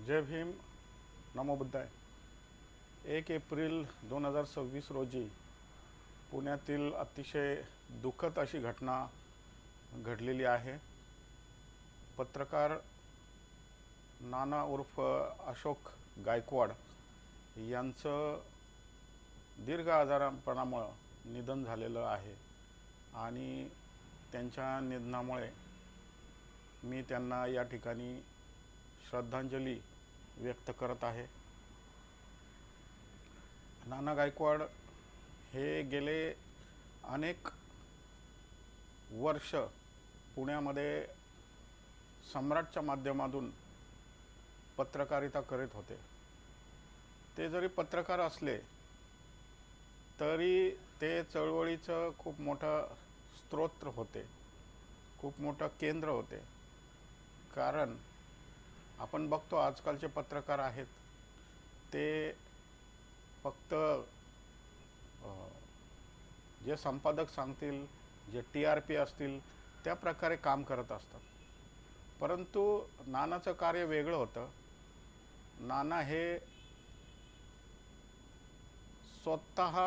जय भीम, नमो बुद्धाय। 1 April 2026 रोजी पुण्यातील अतिशय दुःखद अशी घटना घडलेली आहे। पत्रकार नाना उर्फ अशोक गायकवाड यांचं दीर्घ आजारपणामुळे निधन झालेलं आहे आणि त्यांच्या निधनामुळे मी त्यांना या ठिकाणी श्रद्धांजली व्यक्त करत आहे। नाना गायकवाड हे गेले अनेक वर्ष पुण्यामध्ये सम्राटच्या माध्यमातून पत्रकारिता करीत होते। ते जरी पत्रकार असले तरी ते चळवळीचं खूप मोठं स्रोत होते, खूप मोठं केंद्र होते। कारण आपण बघतो आजकालचे पत्रकार आहेत ते फक्त जे संपादक सांगतील, जे TRP असतील त्या प्रकारे काम करत असतात। परंतु नानाचं कार्य वेगळं होतं। नाना हे स्वतः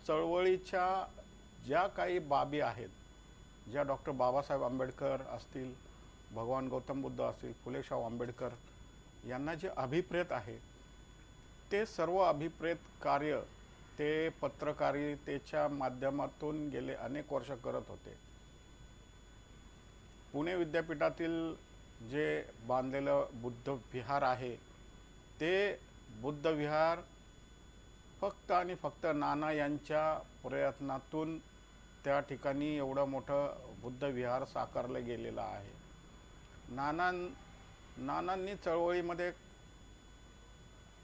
चळवळीच्या ज्या काही बाबी आहेत, ज्या डॉक्टर बाबासाहेब आंबेडकर असतील, भगवान गौतम बुद्ध असतील, फुले शाहू आंबेडकर यांना जे अभिप्रेत आहे ते सर्व अभिप्रेत कार्य ते पत्रकारितेच्या माध्यमातून गेले अनेक वर्ष करत होते। पुणे विद्यापीठातील जे बांधलेलं बुद्ध विहार आहे ते बुद्ध विहार फक्त आणि फक्त नाना यांच्या प्रयत्नातून त्या ठिकाणी एवढं मोठं बुद्ध विहार साकारलं गेलेलं आहे। नानांनी चळवळीमध्ये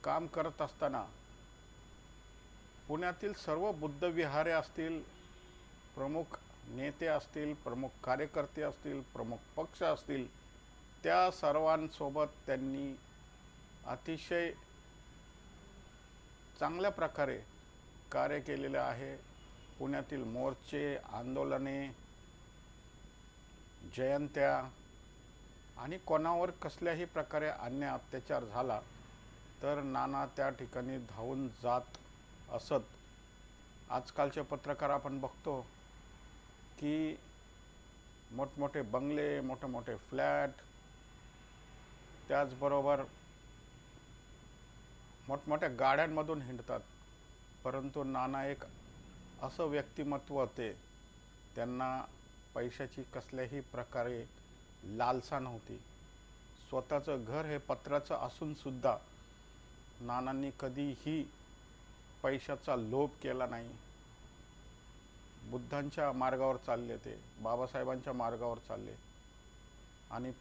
काम करत असताना पुण्यातील सर्व बुद्ध विहारे असतील, प्रमुख नेते असतील, प्रमुख कार्यकर्ते असतील, प्रमुख पक्ष असतील, त्या सर्वांसोबत त्यांनी अतिशय चांगल्या प्रकारे कार्य केलेले आहे। पुण्यातील मोर्चे, आंदोलने, जयंत्या आणि कोणावर कसल्याही प्रकारे अन्याय अत्याचार झाला तर नाना त्या ठिकाणी धावून जात असत। आजकालचे पत्रकार आपण बघतो की मोठमोठे बंगले, मोठे फ्लॅट, त्याचबरोबर मोठमोठ्या गाड्यांमधून हिंडतात। परंतु नाना एक असं व्यक्तिमत्व होते, त्यांना पैशाची कसल्याही प्रकारे लालसा नव्हती। स्वतःचं घर हे पत्राचं असून सुद्धा नानांनी कधीही पैशाचा लोभ केला नाही। बुद्धांच्या मार्गावर चालले, ते बाबासाहेबांच्या मार्गावर चालले आणि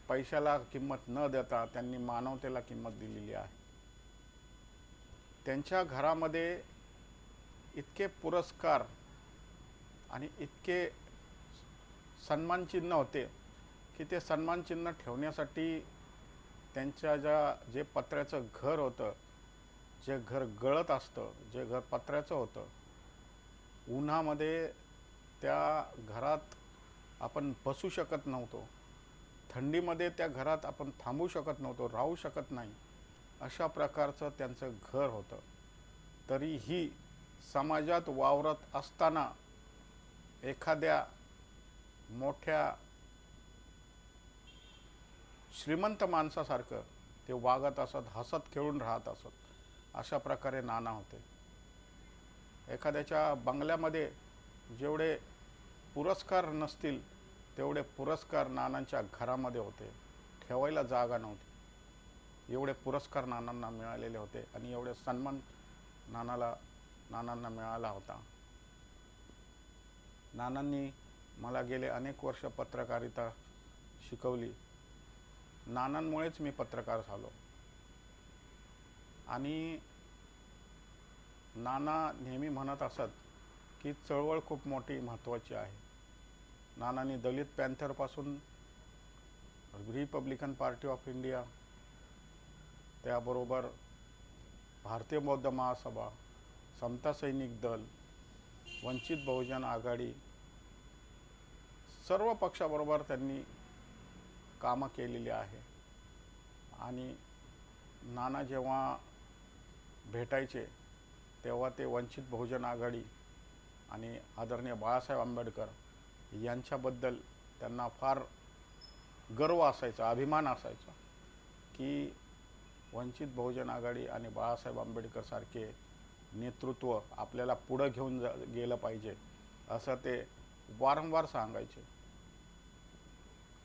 पैशाला किंमत न देता त्यांनी मानवतेला किंमत दिलेली आहे। त्यांच्या घरामध्ये इतके पुरस्कार आणि इतके सन्मानचिन्ह होते की ते सन्मानचिन्ह ठेवण्यासाठी त्यांच्या जे पत्र्याचं घर होतं, जे घर गळत असतं, जे घर पत्र्याचं होतं, उन्हामध्ये त्या घरात आपण बसू शकत नव्हतो, थंडीमध्ये त्या घरात आपण थांबू शकत नव्हतो, राहू शकत नाही, अशा प्रकारचं त्यांचं घर होतं। तरीही समाजात वावरत असताना एखाद्या मोठ्या श्रीमंत माणसासारखं ते वागत असत, हसत खेळून राहत असत। अशा प्रकारे नाना होते। एखाद्याच्या बंगल्यामध्ये जेवढे पुरस्कार नसतील तेवढे पुरस्कार नानांच्या घरामध्ये होते। ठेवायला जागा नव्हती, एवढे पुरस्कार नानांना मिळालेले होते आणि एवढे सन्मान नानांना मिळाला होता। नानांनी मला गेले अनेक वर्ष पत्रकारिता शिकवली। नानांमुळेच मी पत्रकार झालो आणि नाना नेहमी म्हणत असत की चळवळ खूप मोठी महत्त्वाची आहे। नानांनी दलित पॅन्थरपासून रिपब्लिकन पार्टी ऑफ इंडिया, त्याबरोबर भारतीय बौद्ध महासभा, समता सैनिक दल, वंचित बहुजन आघाडी, सर्व पक्षाबरोबर त्यांनी कामं केलेली आहे आणि नाना जेव्हा भेटायचे तेव्हा ते वंचित बहुजन आघाडी आणि आदरणीय बाळासाहेब आंबेडकर यांच्याबद्दल त्यांना फार गर्व असायचा, अभिमान असायचा की वंचित बहुजन आघाडी आणि बाळासाहेब आंबेडकर सारखे नेतृत्व आपल्याला पुढं घेऊन गेलं पाहिजे असं ते वारंवार सांगायचे.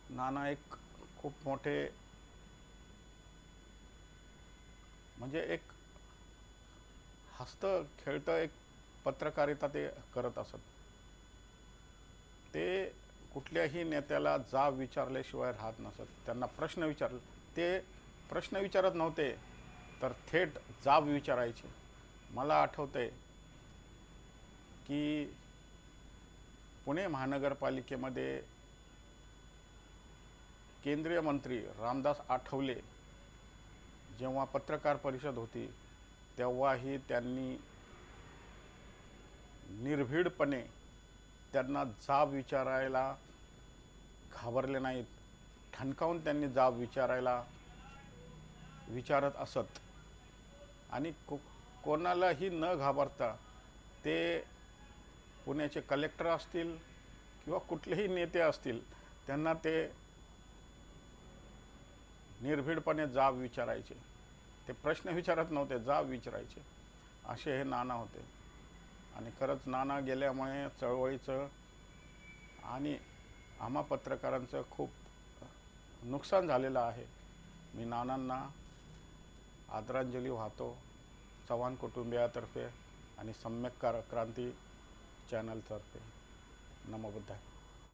नाना एक खूप मोठे म्हणजे एक हसत खेळतं एक पत्रकारिता ते करत असत. ते कुठल्याही नेत्याला जाब विचारल्याशिवाय राहत नसत. त्यांना प्रश्न विचारले ते प्रश्न विचारत नव्हते तर थेट जाब विचारायचे. मला आठवतंय की पुणे महानगरपालिकेमध्ये केंद्रीय मंत्री रामदास आठवले जेव्हा पत्रकार परिषद होती तेव्हाही त्यांनी निर्भीडपणे त्यांना जाब विचारायला घाबरले नाहीत. ठणकावून त्यांनी जाब विचारत असत आणि कोणालाही न घाबरता ते पुण्याचे कलेक्टर असतील किंवा कुठलेही नेते असतील त्यांना ते निर्भीडपणे जाब विचारायचे. ते प्रश्न विचारत नव्हते, जाब विचारायचे. असे हे नाना होते. आणि खरंच नाना गेल्यामुळे चळवळीचं आणि आम्हा पत्रकारांचं खूप नुकसान झालेलं आहे. मी नानांना आदरांजली वाहतो चव्हाण कुटुंबियातर्फे आणि सम्यक क्रांती चॅनलतर्फे. नमो बुद्धाय.